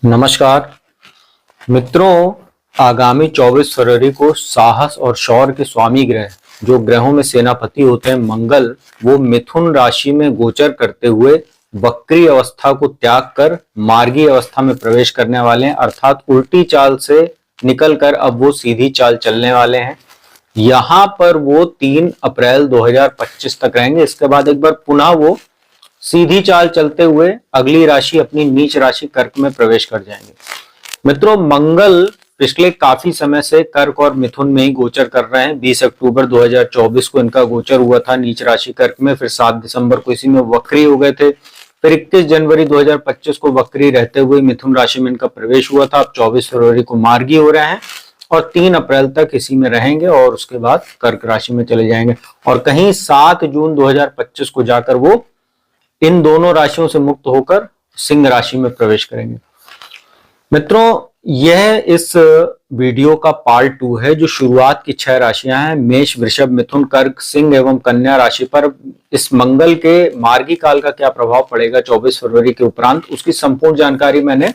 नमस्कार मित्रों, आगामी 24 फरवरी को साहस और शौर्य के स्वामी ग्रह जो ग्रहों में सेनापति होते हैं मंगल, वो मिथुन राशि में गोचर करते हुए वक्री अवस्था को त्याग कर मार्गी अवस्था में प्रवेश करने वाले हैं। अर्थात उल्टी चाल से निकलकर अब वो सीधी चाल चलने वाले हैं। यहाँ पर वो 3 अप्रैल 2025 तक रहेंगे। इसके बाद एक बार पुनः वो सीधी चाल चलते हुए अगली राशि अपनी नीच राशि कर्क में प्रवेश कर जाएंगे। मित्रों, मंगल पिछले काफी समय से कर्क और मिथुन में ही गोचर कर रहे हैं। 20 अक्टूबर 2024 को इनका गोचर हुआ था नीच राशि कर्क में, फिर 7 दिसंबर को इसी में वक्री हो गए थे, फिर 21 जनवरी 2025 को वक्री रहते हुए मिथुन राशि में इनका प्रवेश हुआ था। अब 24 फरवरी को मार्गी हो रहे हैं और 3 अप्रैल तक इसी में रहेंगे और उसके बाद कर्क राशि में चले जाएंगे और कहीं 7 जून 2025 को जाकर वो इन दोनों राशियों से मुक्त होकर सिंह राशि में प्रवेश करेंगे। मित्रों, यह इस वीडियो का पार्ट 2 है जो शुरुआत की 6 राशियां हैं, मेष, वृषभ, मिथुन, कर्क, सिंह एवं कन्या राशि पर इस मंगल के मार्गी काल का क्या प्रभाव पड़ेगा 24 फरवरी के उपरांत, उसकी संपूर्ण जानकारी मैंने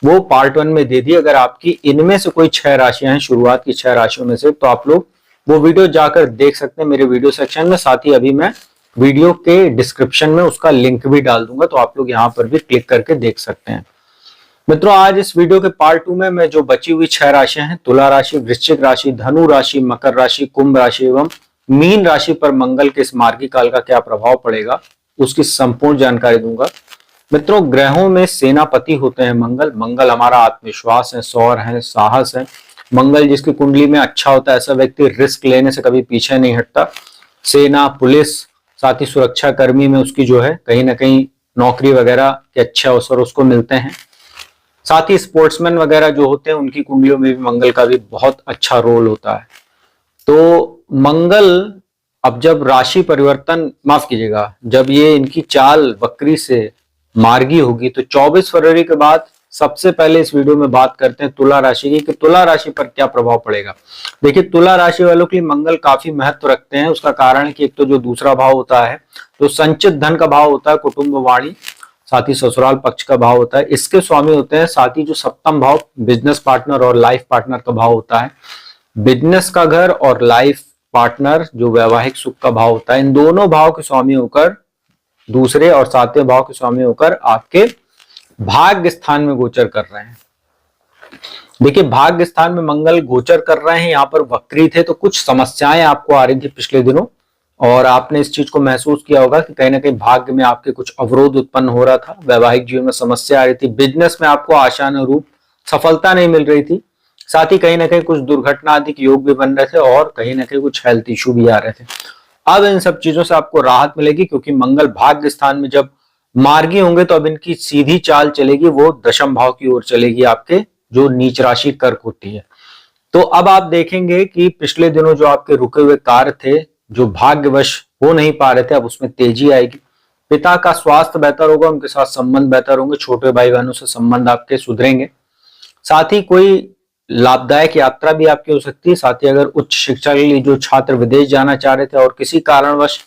वो पार्ट 1 में दे दी। अगर आपकी इनमें से कोई 6 राशियां हैं, शुरुआत की 6 राशियों में से, तो आप लोग वो वीडियो जाकर देख सकते हैं मेरे वीडियो सेक्शन में। साथ ही अभी मैं वीडियो के डिस्क्रिप्शन में उसका लिंक भी डाल दूंगा, तो आप लोग यहाँ पर भी क्लिक करके देख सकते हैं। मित्रों, आज इस वीडियो के पार्ट 2 में मैं जो बची हुई 6 राशियां हैं, तुला राशि, वृश्चिक राशि, धनु राशि, मकर राशि, कुंभ राशि एवं मीन राशि पर मंगल के इस मार्गी काल का क्या प्रभाव पड़ेगा, उसकी संपूर्ण जानकारी दूंगा। मित्रों, ग्रहों में सेनापति होते हैं मंगल। मंगल हमारा आत्मविश्वास है, शौर्य है, साहस है। मंगल जिसकी कुंडली में अच्छा होता है, ऐसा व्यक्ति रिस्क लेने से कभी पीछे नहीं हटता। सेना, पुलिस, साथ ही सुरक्षा कर्मी में उसकी जो है कहीं ना कहीं नौकरी वगैरह के अच्छे अवसर उसको मिलते हैं। साथ ही स्पोर्ट्समैन वगैरह जो होते हैं उनकी कुंडलियों में भी मंगल का भी बहुत अच्छा रोल होता है। तो मंगल अब जब राशि परिवर्तन, माफ कीजिएगा, जब ये इनकी चाल वक्री से मार्गी होगी तो 24 फरवरी के बाद सबसे पहले इस वीडियो में बात करते हैं तुला राशि की कि तुला राशि पर क्या प्रभाव पड़ेगा। देखिए, तुला राशि वालों के लिए मंगल काफी महत्व रखते हैं। उसका कारण है कि एक तो जो दूसरा भाव होता है तो संचित धन का भाव होता है, कुटुंब वाणी, साथ ही ससुराल पक्ष का भाव होता है, इसके स्वामी होते हैं। साथ ही जो सप्तम भाव बिजनेस पार्टनर और लाइफ पार्टनर का भाव होता है, बिजनेस का घर और लाइफ पार्टनर जो वैवाहिक सुख का भाव होता है, इन दोनों भाव के स्वामी होकर, दूसरे और 7वें भाव के स्वामी होकर आपके भाग्य स्थान में गोचर कर रहे हैं। देखिए, भाग्य स्थान में मंगल गोचर कर रहे हैं, यहाँ पर वक्री थे तो कुछ समस्याएं आपको आ रही थी पिछले दिनों और आपने इस चीज को महसूस किया होगा कि कहीं ना कहीं भाग्य में आपके कुछ अवरोध उत्पन्न हो रहा था, वैवाहिक जीवन में समस्या आ रही थी, बिजनेस में आपको आशानुरूप सफलता नहीं मिल रही थी, साथ ही कहीं ना कहीं कुछ दुर्घटना आदि के योग भी बन रहे थे और कहीं ना कहीं कुछ हेल्थ इश्यू भी आ रहे थे। अब इन सब चीजों से आपको राहत मिलेगी क्योंकि मंगल भाग्य स्थान में जब मार्गी होंगे तो अब इनकी सीधी चाल चलेगी, वो दशम भाव की ओर चलेगी, आपके जो नीच राशि कर्क होती है। तो अब आप देखेंगे कि पिछले दिनों जो आपके रुके हुए कार्य थे, जो भाग्यवश हो नहीं पा रहे थे, अब उसमें तेजी आएगी। पिता का स्वास्थ्य बेहतर होगा, उनके साथ संबंध बेहतर होंगे, छोटे भाई बहनों से संबंध आपके सुधरेंगे। साथ ही कोई लाभदायक यात्रा भी आपकी हो सकती है। साथ ही अगर उच्च शिक्षा के लिए जो छात्र विदेश जाना चाह रहे थे और किसी कारणवश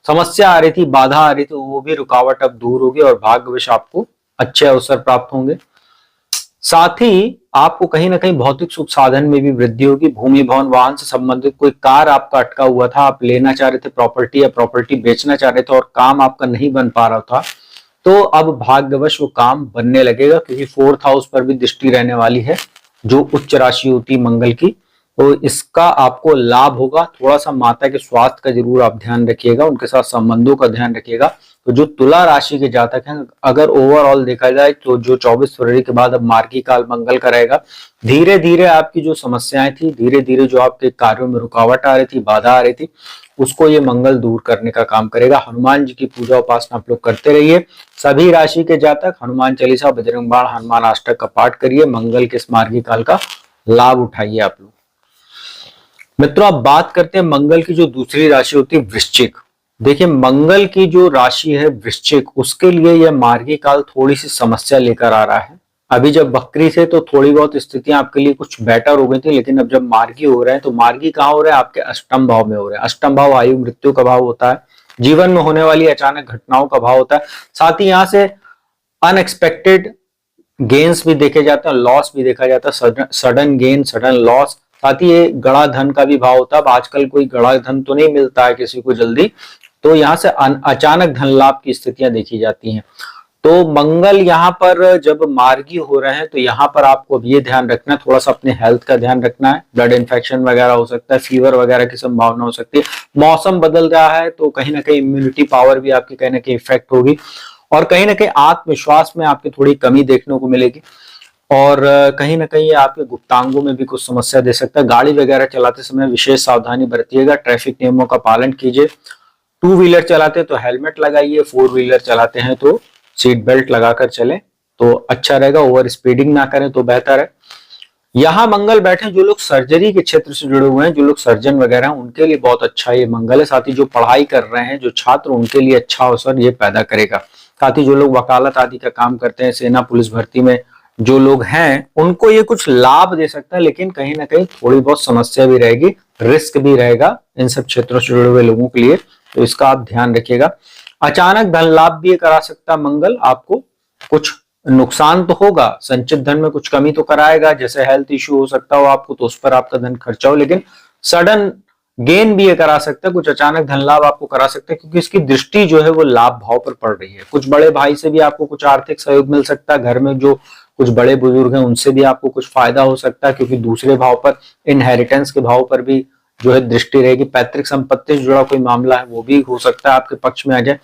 समस्या आ रही थी, बाधा आ रही थी, वो भी रुकावट अब दूर होगी और भाग्यवश आपको अच्छे अवसर प्राप्त होंगे। साथ ही आपको कहीं ना कहीं भौतिक सुख साधन में भी वृद्धि होगी। भूमि, भवन, वाहन से संबंधित कोई कार्य आपका अटका हुआ था, आप लेना चाह रहे थे प्रॉपर्टी या प्रॉपर्टी बेचना चाह रहे थे और काम आपका नहीं बन पा रहा था, तो अब भाग्यवश वो काम बनने लगेगा क्योंकि 4th हाउस पर भी दृष्टि रहने वाली है जो उच्च राशि होती है मंगल की, तो इसका आपको लाभ होगा। थोड़ा सा माता के स्वास्थ्य का जरूर आप ध्यान रखिएगा, उनके साथ संबंधों का ध्यान रखिएगा। तो जो तुला राशि के जातक हैं, अगर ओवरऑल देखा जाए तो जो 24 फरवरी के बाद अब मार्गी काल मंगल का रहेगा, धीरे धीरे आपकी जो समस्याएं थी, धीरे धीरे जो आपके कार्यों में रुकावट आ रही थी, बाधा आ रही थी, उसको ये मंगल दूर करने का काम करेगा। हनुमान जी की पूजा उपासना आप लोग करते रहिए। सभी राशि के जातक हनुमान चालीसा, बजरंग बाण, हनुमान अष्टक का पाठ करिए। मंगल के इस मार्गी काल का लाभ उठाइए आप लोग। मित्रों, अब बात करते हैं मंगल की जो दूसरी राशि होती है वृश्चिक। देखिए, मंगल की जो राशि है वृश्चिक, उसके लिए यह मार्गी काल थोड़ी सी समस्या लेकर आ रहा है। अभी जब वक्री थे तो थोड़ी बहुत स्थितियां आपके लिए कुछ बेटर हो गई थी, लेकिन अब जब मार्गी हो रहे हैं तो मार्गी कहाँ हो रहा है, आपके अष्टम भाव में हो रहे हैं। अष्टम भाव आयु मृत्यु का भाव होता है, जीवन में होने वाली अचानक घटनाओं का भाव होता है। साथ ही यहाँ से अनएक्सपेक्टेड गेन्स भी देखे जाते हैं, लॉस भी देखा जाता है, सडन गेन सडन लॉस। साथ ही ये गड़ा धन का भी भाव होता है। अब आजकल कोई गड़ा धन तो नहीं मिलता है किसी को जल्दी, तो यहाँ से अचानक धन लाभ की स्थितियां देखी जाती हैं। तो मंगल यहाँ पर जब मार्गी हो रहे हैं तो यहाँ पर आपको अब ये ध्यान रखना है, थोड़ा सा अपने हेल्थ का ध्यान रखना है। ब्लड इन्फेक्शन वगैरह हो सकता है, फीवर वगैरह की संभावना हो सकती है। मौसम बदल रहा है तो कहीं ना कहीं इम्यूनिटी पावर भी आपकी कहीं ना कहीं इफेक्ट होगी, और कहीं ना कहीं आत्मविश्वास में आपकी थोड़ी कमी देखने को मिलेगी, और कहीं ना कहीं आपके गुप्तांगों में भी कुछ समस्या दे सकता है। गाड़ी वगैरह चलाते समय विशेष सावधानी बरतिएगा, ट्रैफिक नियमों का पालन कीजिए। टू व्हीलर चलाते हैं तो हेलमेट लगाइए, फोर व्हीलर चलाते हैं तो सीट बेल्ट लगाकर चले तो अच्छा रहेगा। ओवर स्पीडिंग ना करें तो बेहतर है। यहाँ मंगल बैठे जो लोग सर्जरी के क्षेत्र से जुड़े हुए हैं, जो लोग सर्जन वगैरह हैं, उनके लिए बहुत अच्छा ये मंगल है। साथ ही जो पढ़ाई कर रहे हैं जो छात्र, उनके लिए अच्छा अवसर ये पैदा करेगा। साथ ही जो लोग वकालत आदि का काम करते हैं, सेना पुलिस भर्ती में जो लोग हैं, उनको ये कुछ लाभ दे सकता है, लेकिन कहीं ना कहीं थोड़ी बहुत समस्या भी रहेगी, रिस्क भी रहेगा इन सब क्षेत्रों से जुड़े हुए लोगों के लिए, तो इसका आप ध्यान रखिएगा। अचानक धन लाभ भी करा सकता है मंगल आपको, कुछ नुकसान तो होगा, संचित धन में कुछ कमी तो कराएगा, जैसे हेल्थ इश्यू हो सकता हो आपको तो उस पर आपका धन खर्चा हो, लेकिन सडन गेन भी ये करा सकता है, कुछ अचानक धन लाभ आपको करा सकता है, क्योंकि इसकी दृष्टि जो है वो लाभ भाव पर पड़ रही है। कुछ बड़े भाई से भी आपको कुछ आर्थिक सहयोग मिल सकता है, घर में जो कुछ बड़े बुजुर्ग हैं उनसे भी आपको कुछ फायदा हो सकता है, क्योंकि दूसरे भाव पर इनहेरिटेंस के भाव पर भी जो है दृष्टि रहेगी। पैतृक संपत्ति से जुड़ा कोई मामला है वो भी हो सकता है आपके पक्ष में आ जाए,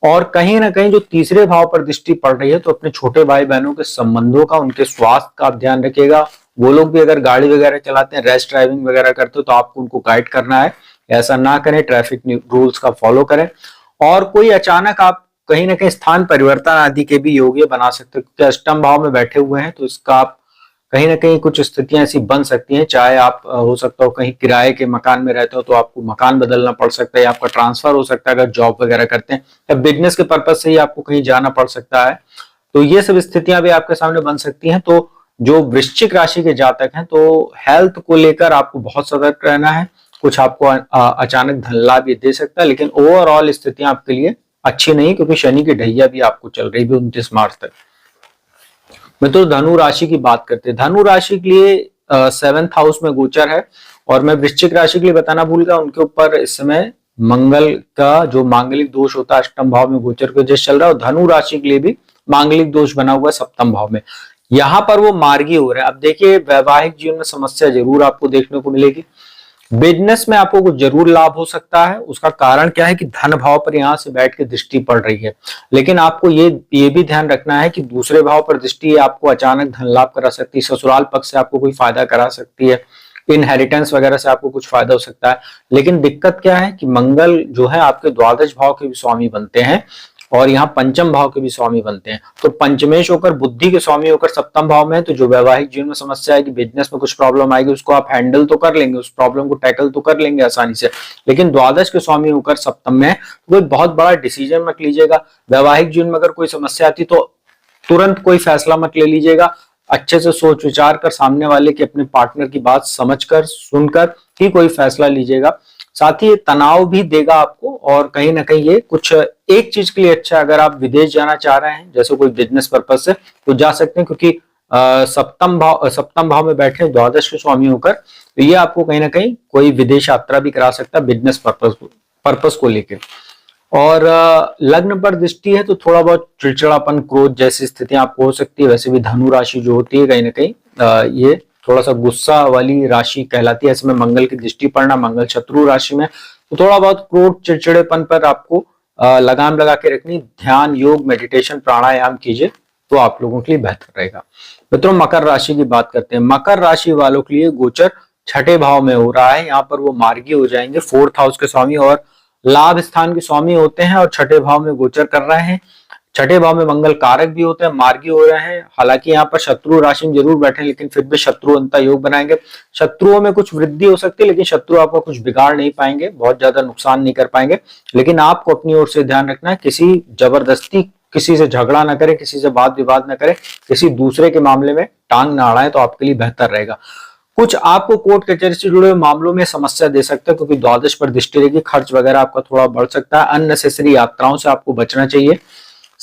और कहीं ना कहीं जो तीसरे भाव पर दृष्टि पड़ रही है तो अपने छोटे भाई बहनों के संबंधों का, उनके स्वास्थ्य का आप ध्यान रखिएगा। वो लोग भी अगर गाड़ी वगैरह चलाते हैं, रैश ड्राइविंग वगैरह करते हो, तो आपको उनको गाइड करना है, ऐसा ना करें, ट्रैफिक रूल्स का फॉलो करें। और कोई अचानक आप कहीं ना कहीं स्थान परिवर्तन आदि के भी योग्य बना सकते हो, क्योंकि अष्टम भाव में बैठे हुए हैं, तो इसका आप कहीं ना कहीं कुछ स्थितियां ऐसी बन सकती हैं। चाहे आप हो सकता हो कहीं किराए के मकान में रहते हो तो आपको मकान बदलना पड़ सकता है, या आपका ट्रांसफर हो सकता है अगर जॉब वगैरह करते हैं, या बिजनेस के पर्पज से ही आपको कहीं जाना पड़ सकता है। तो ये सब स्थितियां भी आपके सामने बन सकती हैं। तो जो वृश्चिक राशि के जातक हैं, तो हेल्थ को लेकर आपको बहुत सतर्क रहना है। कुछ आपको अचानक धन लाभ ये दे सकता है, लेकिन ओवरऑल स्थितियां आपके लिए अच्छी नहीं, क्योंकि शनि की ढैया भी आपको चल रही है 29 मार्च तक। मित्रों, धनु राशि की बात करते हैं। धनु राशि के लिए 7th हाउस में गोचर है, और मैं वृश्चिक राशि के लिए बताना भूल गया, उनके ऊपर इस समय मंगल का जो मांगलिक दोष होता है अष्टम भाव में गोचर के वजह चल रहा है, और धनु राशि के लिए भी मांगलिक दोष बना हुआ है सप्तम भाव में। यहाँ पर वो मार्गी हो रहे हैं। अब देखिए, वैवाहिक जीवन में समस्या जरूर आपको देखने को मिलेगी। बिजनेस में आपको कुछ जरूर लाभ हो सकता है। उसका कारण क्या है कि धन भाव पर यहां से बैठ के दृष्टि पड़ रही है, लेकिन आपको ये भी ध्यान रखना है कि दूसरे भाव पर दृष्टि आपको अचानक धन लाभ करा सकती है, ससुराल पक्ष से आपको कोई फायदा करा सकती है, इनहेरिटेंस वगैरह से आपको कुछ फायदा हो सकता है। लेकिन दिक्कत क्या है कि मंगल जो है आपके द्वादश भाव के भी स्वामी बनते हैं, और यहाँ पंचम भाव के भी स्वामी बनते हैं। तो पंचमेश होकर, बुद्धि के स्वामी होकर सप्तम भाव में है, तो जो वैवाहिक जीवन में समस्या है कि बिजनेस में कुछ प्रॉब्लम आएगी, उसको आप हैंडल तो कर लेंगे, उस प्रॉब्लम को टैकल तो कर लेंगे आसानी से। लेकिन द्वादश के स्वामी होकर सप्तम में, तो कोई बहुत बड़ा डिसीजन मत लीजिएगा। वैवाहिक जीवन में अगर कोई समस्या आती तो तुरंत कोई फैसला मत ले लीजिएगा। अच्छे से सोच विचार कर, सामने वाले के, अपने पार्टनर की बात समझकर, सुनकर ही कोई फैसला लीजिएगा। साथ ही ये तनाव भी देगा आपको, और कहीं ना कहीं ये कुछ एक चीज के लिए अच्छा है। अगर आप विदेश जाना चाह रहे हैं, जैसे कोई बिजनेस पर्पज से, तो जा सकते हैं, क्योंकि सप्तम भाव में बैठे द्वादश के स्वामी होकर, तो ये आपको कहीं ना कहीं कोई विदेश यात्रा भी करा सकता है बिजनेस पर्पज को लेकर। और लग्न पर दृष्टि है तो थोड़ा बहुत चिड़चिड़ापन, क्रोध जैसी स्थितियां आपको हो सकती है। वैसे भी धनु राशि जो होती है कहीं ना कहीं ये थोड़ा सा गुस्सा वाली राशि कहलाती है। इसमें मंगल की दृष्टि पड़ना, मंगल शत्रु राशि में, तो थोड़ा बहुत क्रोध, चिड़चिड़ेपन पर आपको लगाम लगा के रखनी। ध्यान, योग, मेडिटेशन, प्राणायाम कीजिए तो आप लोगों के लिए बेहतर रहेगा। मित्रों, मकर राशि की बात करते हैं। मकर राशि वालों के लिए गोचर छठे भाव में हो रहा है। यहाँ पर वो मार्गी हो जाएंगे, 4th हाउस के स्वामी और लाभ स्थान के स्वामी होते हैं, और छठे भाव में गोचर कर रहे हैं। छठे भाव में मंगल कारक भी होते हैं, मार्गी हो रहे हैं। हालांकि यहाँ पर शत्रु राशि में जरूर बैठे, लेकिन फिर भी शत्रु अंता योग बनाएंगे। शत्रुओं में कुछ वृद्धि हो सकती है, लेकिन शत्रु आपको कुछ बिगाड़ नहीं पाएंगे, बहुत ज्यादा नुकसान नहीं कर पाएंगे। लेकिन आपको अपनी ओर से ध्यान रखना है, किसी जबरदस्ती किसी से झगड़ा ना करें, किसी से वाद विवाद ना करें, किसी दूसरे के मामले में टांग ना अड़ाएं, तो आपके लिए बेहतर रहेगा। कुछ आपको कोर्ट कचहरी से जुड़े हुए मामलों में समस्या दे सकता है, क्योंकि द्वादश पर दृष्टि रहेगी। खर्च वगैरह आपका थोड़ा बढ़ सकता है। अननेसेसरी यात्राओं से आपको बचना चाहिए।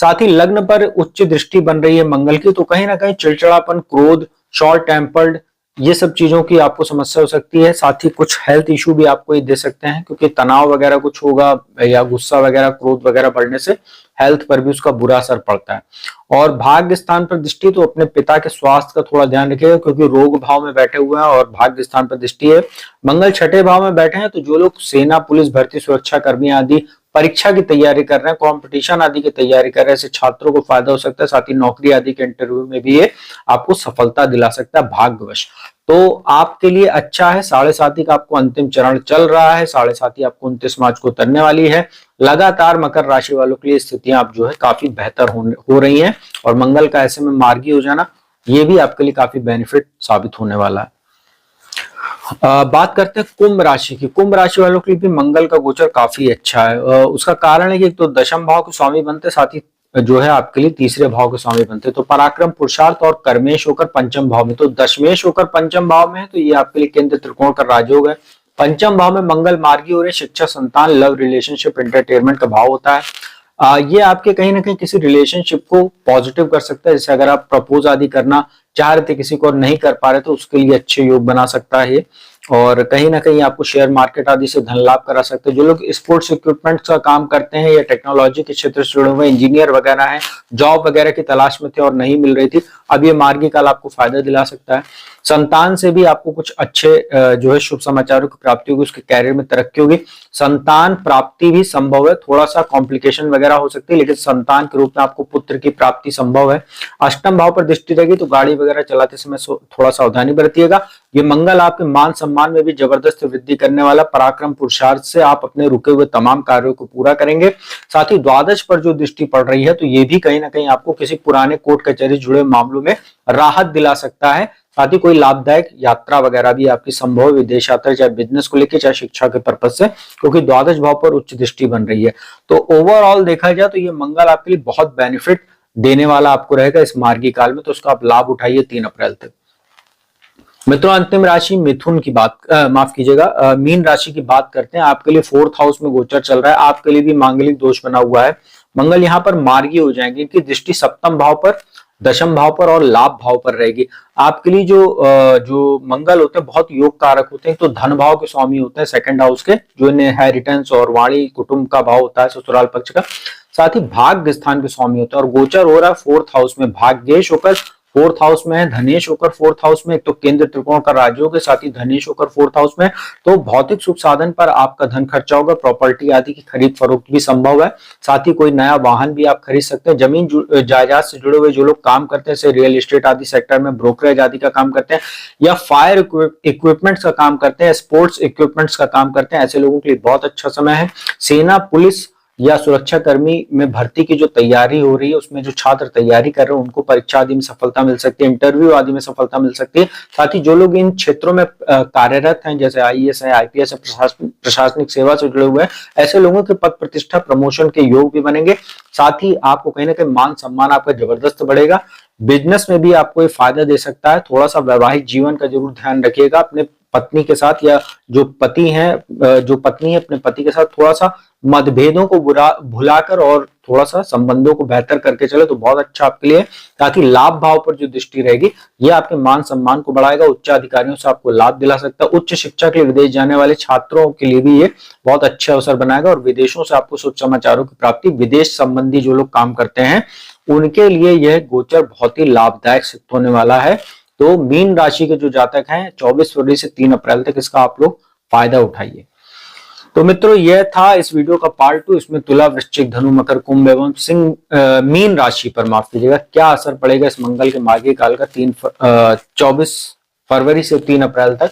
साथ ही लग्न पर उच्च दृष्टि बन रही है मंगल की, तो कहीं ना कहीं चिड़चिड़ापन, क्रोध, शॉर्ट टेम्पर्ड, ये सब चीजों की आपको समस्या हो सकती है। साथ ही कुछ हेल्थ इश्यू भी आपको ये दे सकते हैं, क्योंकि तनाव वगैरह कुछ होगा या गुस्सा वगैरह, क्रोध वगैरह बढ़ने से हेल्थ पर भी उसका बुरा असर पड़ता है। और भाग्य स्थान पर दृष्टि, तो अपने पिता के स्वास्थ्य का थोड़ा ध्यान रखिएगा, क्योंकि रोग भाव में बैठे हुए हैं और भाग्य स्थान पर दृष्टि है। मंगल छठे भाव में बैठे हैं, तो जो लोग सेना, पुलिस, भर्ती, सुरक्षा कर्मी आदि परीक्षा की तैयारी कर रहे हैं, कंपटीशन आदि की तैयारी कर रहे हैं, ऐसे छात्रों को फायदा हो सकता है। साथ ही नौकरी आदि के इंटरव्यू में भी ये आपको सफलता दिला सकता है भाग्यवश। तो आपके लिए अच्छा है। 7.5 का आपको अंतिम चरण चल रहा है। 7.5 आपको 29 मार्च को उतरने वाली है। लगातार मकर राशि वालों के लिए स्थितियां अब जो है काफी बेहतर हो रही हैं, और मंगल का ऐसे में मार्गी हो जाना ये भी आपके लिए काफी बेनिफिट साबित होने वाला है। बात करते हैं कुंभ राशि की। कुंभ राशि वालों के लिए भी मंगल का गोचर काफी अच्छा है। उसका कारण है कि एक तो दशम भाव के स्वामी बनते, साथ ही जो है आपके लिए तीसरे भाव के स्वामी बनते, तो पराक्रम, पुरुषार्थ और कर्मेश होकर पंचम भाव में, तो दशमेश होकर पंचम भाव में है, तो ये आपके लिए केंद्र त्रिकोण का राजयोग है। पंचम भाव में मंगल मार्गी हो रहे, शिक्षा, संतान, लव, रिलेशनशिप, एंटरटेनमेंट का भाव होता है। ये आपके कहीं ना कहीं किसी रिलेशनशिप को पॉजिटिव कर सकता है। जैसे अगर आप प्रपोज आदि करना चाह रहे थे किसी को और नहीं कर पा रहे, तो उसके लिए अच्छे योग बना सकता है ये। और कहीं ना कहीं आपको शेयर मार्केट आदि से धन लाभ करा सकते हैं। जो लोग स्पोर्ट्स इक्विपमेंट्स का काम करते हैं या टेक्नोलॉजी के क्षेत्र से जुड़े हुए इंजीनियर वगैरह हैं, जॉब वगैरह की तलाश में थे और नहीं मिल रही थी, अब ये मार्गी काल आपको फायदा दिला सकता है। संतान से भी आपको कुछ अच्छे जो है शुभ समाचारों की प्राप्ति होगी, उसके कैरियर में तरक्की होगी। संतान प्राप्ति भी संभव है, थोड़ा सा कॉम्प्लिकेशन वगैरह हो सकती है, लेकिन संतान के रूप में आपको पुत्र की प्राप्ति संभव है। अष्टम भाव पर दृष्टि रहेगी, तो गाड़ी वगैरह चलाते समय थोड़ा सावधानी बरतिएगा। ये मंगल आपके मान सम्मान में भी जबरदस्त वृद्धि करने वाला। पराक्रम, पुरुषार्थ से आप अपने रुके हुए तमाम कार्यों को पूरा करेंगे। साथ ही द्वादश पर जो दृष्टि पड़ रही है, तो ये भी कहीं ना कहीं आपको किसी पुराने कोर्ट कचहरी जुड़े मामलों में राहत दिला सकता है। साथ ही कोई लाभदायक यात्रा वगैरह भी आपकी संभव है, विदेश यात्रा, चाहे बिजनेस को लेकर चाहे शिक्षा के पर्पज से, क्योंकि द्वादश भाव पर उच्च दृष्टि बन रही है। तो ओवरऑल देखा जाए तो ये मंगल आपके लिए बहुत बेनिफिट देने वाला आपको रहेगा इस मार्गी काल में, तो उसका आप लाभ उठाइए 3 अप्रैल तक। मित्रों, अंतिम राशि मिथुन की बात माफ कीजिएगा, मीन राशि की बात करते हैं। आपके लिए 4th हाउस में गोचर चल रहा है। आपके लिए भी मांगलिक दोष बना हुआ है। मंगल यहाँ पर मार्गी हो जाएंगे, इनकी दृष्टि सप्तम भाव पर, दशम भाव पर और लाभ भाव पर रहेगी। आपके लिए जो मंगल होते हैं बहुत योग कारक होते हैं। तो धन भाव के स्वामी होते हैं सेकंड हाउस के, जो इनहेरिटेंस और वाणी कुटुंब का भाव होता है, ससुराल पक्ष का। साथ ही भाग्य स्थान के स्वामी होते हैं, और गोचर हो रहा है 4th हाउस में, भाग्येश होकर 4th हाउस में है, धनेश होकर 4th हाउस में। एक तो केंद्र त्रिकोण का राजयोग है, साथ ही धनेश होकर 4th हाउस में। तो भौतिक सुख साधन पर आपका धन खर्चा होगा, प्रॉपर्टी आदि की खरीद फरोख्त भी संभव है। साथ ही कोई नया वाहन भी आप खरीद सकते हैं। जमीन जायदाद से जुड़े हुए जो लोग काम करते हैं, जैसे रियल एस्टेट आदि सेक्टर में, ब्रोकरेज आदि का काम करते हैं, या फायर इक्विपमेंट्स का काम करते हैं, स्पोर्ट्स इक्विपमेंट्स का काम करते हैं, ऐसे लोगों के लिए बहुत अच्छा समय है। सेना, पुलिस या सुरक्षा कर्मी में भर्ती की जो तैयारी हो रही है, उसमें जो छात्र तैयारी कर रहे हैं उनको परीक्षा आदि में सफलता मिल सकती है, इंटरव्यू आदि में सफलता मिल सकती है। साथ ही जो लोग इन क्षेत्रों में कार्यरत हैं, जैसे आईएएस है, आईपीएस है, प्रशासनिक सेवा से जुड़े हुए हैं, ऐसे लोगों के पद प्रतिष्ठा, प्रमोशन के योग भी बनेंगे। साथ ही आपको कहीं ना कहीं मान सम्मान आपका जबरदस्त बढ़ेगा। बिजनेस में भी आपको ये फायदा दे सकता है। थोड़ा सा वैवाहिक जीवन का जरूर ध्यान रखिएगा। अपने पत्नी के साथ या जो पति है, जो पत्नी है, अपने पति के साथ थोड़ा सा मतभेदों को भुलाकर और थोड़ा सा संबंधों को बेहतर करके चले तो बहुत अच्छा आपके लिए। ताकि लाभ भाव पर जो दृष्टि रहेगी ये आपके मान सम्मान को बढ़ाएगा, उच्च अधिकारियों से आपको लाभ दिला सकता है। उच्च शिक्षा के लिए विदेश जाने वाले छात्रों के लिए भी ये बहुत अच्छा अवसर बनाएगा, और विदेशों से आपको शुभ समाचारों की प्राप्ति। विदेश संबंधी जो लोग काम करते हैं उनके लिए यह गोचर बहुत ही लाभदायक सिद्ध होने वाला है। तो मीन राशि के जो जातक हैं 24 फरवरी से 3 अप्रैल तक इसका आप लोग फायदा उठाइए। तो मित्रों, यह था इस वीडियो का पार्ट 2। इसमें तुला, वृश्चिक, धनु, मकर, कुंभ एवं सिंह मीन राशि पर माफ कीजिएगा क्या असर पड़ेगा इस मंगल के मार्गी काल का 24 फरवरी से 3 अप्रैल तक,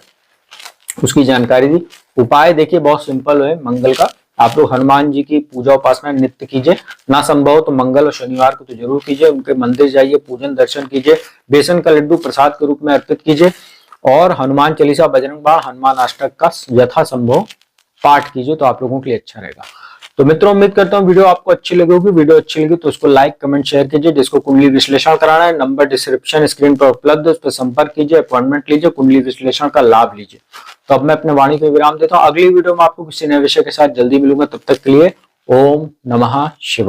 उसकी जानकारी दी। उपाय देखिए बहुत सिंपल है मंगल का। आप लोग हनुमान जी की पूजा उपासना नित्य कीजिए, ना संभव तो मंगल और शनिवार को तो जरूर कीजिए। उनके मंदिर जाइए, पूजन दर्शन कीजिए, बेसन का लड्डू प्रसाद के रूप में अर्पित कीजिए, और हनुमान चालीसा, बजरंग बाण, हनुमान अष्टक का यथासंभव पाठ कीजिए, तो आप लोगों के लिए अच्छा रहेगा। तो मित्रों, उम्मीद करता हूँ वीडियो आपको अच्छी लगी होगी। वीडियो अच्छी लगी तो उसको लाइक, कमेंट, शेयर कीजिए। जिसको कुंडली विश्लेषण कराना है, नंबर डिस्क्रिप्शन स्क्रीन पर उपलब्ध है, उस पर संपर्क कीजिए, अपॉइंटमेंट लीजिए, कुंडली विश्लेषण का लाभ लीजिए। तो अब मैं अपने वाणी को विराम देता हूँ। अगली वीडियो में आपको किसी नए विषय के साथ जल्दी मिलूंगा। तब तक के लिए ओम नमः शिवाय।